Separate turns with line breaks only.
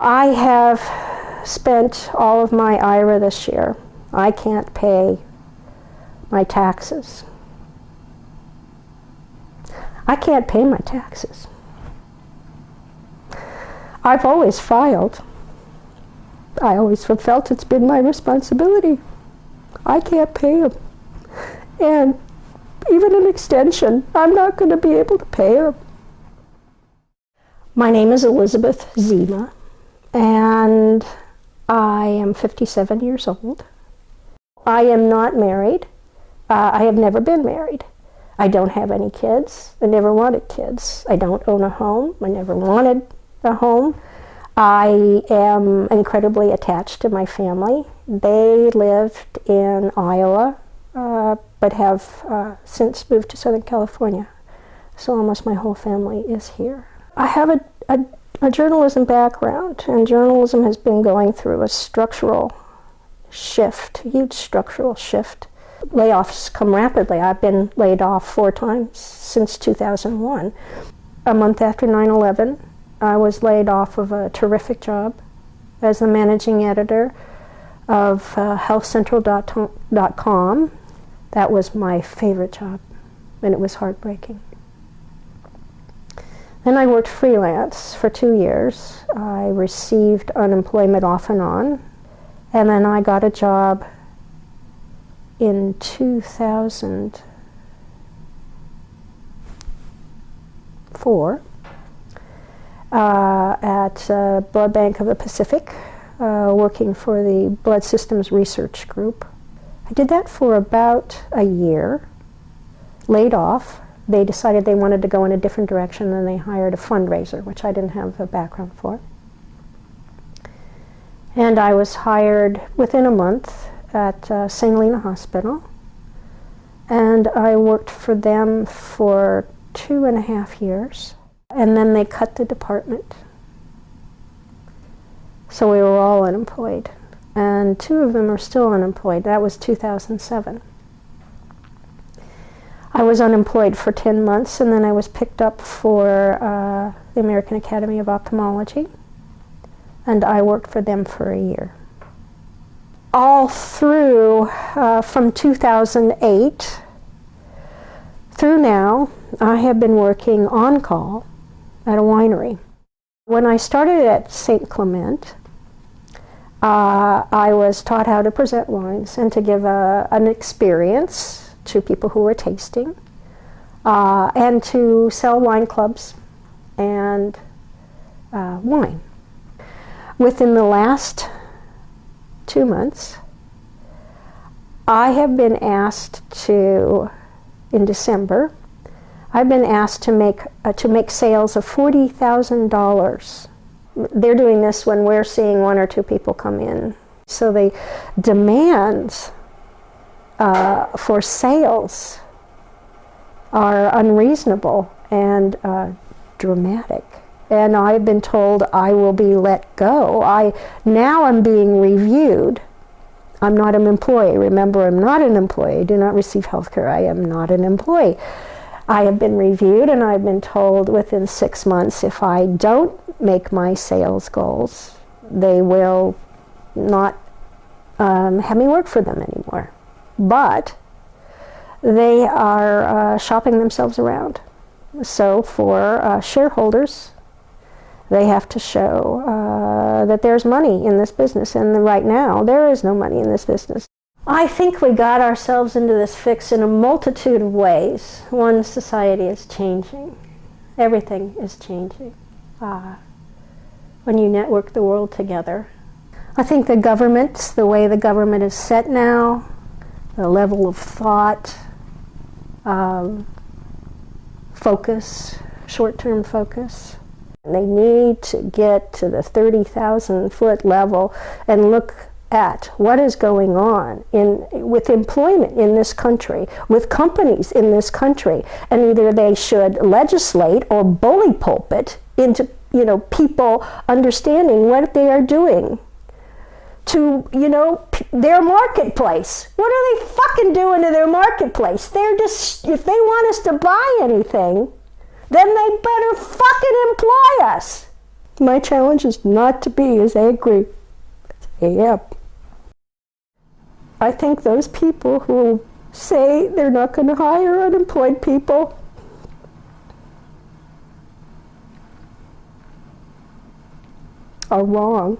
I have spent all of my IRA this year. I can't pay my taxes. I can't pay my taxes. I've always filed. I always have felt it's been my responsibility. I can't pay them. And even an extension, I'm not going to be able to pay them. My name is Elizabeth Zima, and I am 57 years old. I am not married. I have never been married. I don't have any kids. I never wanted kids. I don't own a home. I never wanted a home. I am incredibly attached to my family. They lived in Iowa, but have since moved to Southern California. So almost my whole family is here. I have a journalism background, and journalism has been going through a structural shift, a huge structural shift. Layoffs come rapidly. I've been laid off 4 times since 2001. A month after 9/11, I was laid off of a terrific job as the managing editor of healthcentral.com. That was my favorite job, and it was heartbreaking. Then I worked freelance for 2 years. I received unemployment off and on, and then I got a job in 2004 at Blood Bank of the Pacific, working for the Blood Systems Research Group. I did that for about a year, laid off. They decided they wanted to go in a different direction, and they hired a fundraiser, which I didn't have a background for. And I was hired within a month at St. Helena Hospital, and I worked for them for 2.5 years, and then they cut the department. So we were all unemployed, and 2 of them are still unemployed. That was 2007. I was unemployed for 10 months, and then I was picked up for the American Academy of Ophthalmology, and I worked for them for a year. All through, from 2008 through now, I have been working on call at a winery. When I started at St. Clement, I was taught how to present wines and to give an experience to people who were tasting, and to sell wine clubs and wine. Within the last 2 months, I have been asked to, in December, I've been asked to make sales of $40,000. They're doing this when we're seeing 1 or 2 people come in. So the demands for sales are unreasonable and dramatic. And I've been told I will be let go. Now I'm being reviewed. I'm not an employee. Remember, I'm not an employee. I do not receive health care. I am not an employee. I have been reviewed, and I've been told within 6 months if I don't make my sales goals, they will not have me work for them anymore. But they are shopping themselves around. So for shareholders, they have to show that there's money in this business, and right now there is no money in this business. I think we got ourselves into this fix in a multitude of ways. One, society is changing. Everything is changing when you network the world together. I think the government, the way the government is set now, the level of thought, focus, short-term focus. They need to get to the 30,000-foot level and look at what is going on with employment in this country, with companies in this country, and either they should legislate or bully pulpit into people understanding what they are doing to, their marketplace. What are they fucking doing to their marketplace? They're just, if they want us to buy anything, then they better fucking employ us. My challenge is not to be as angry as I am. I think those people who say they're not going to hire unemployed people are wrong.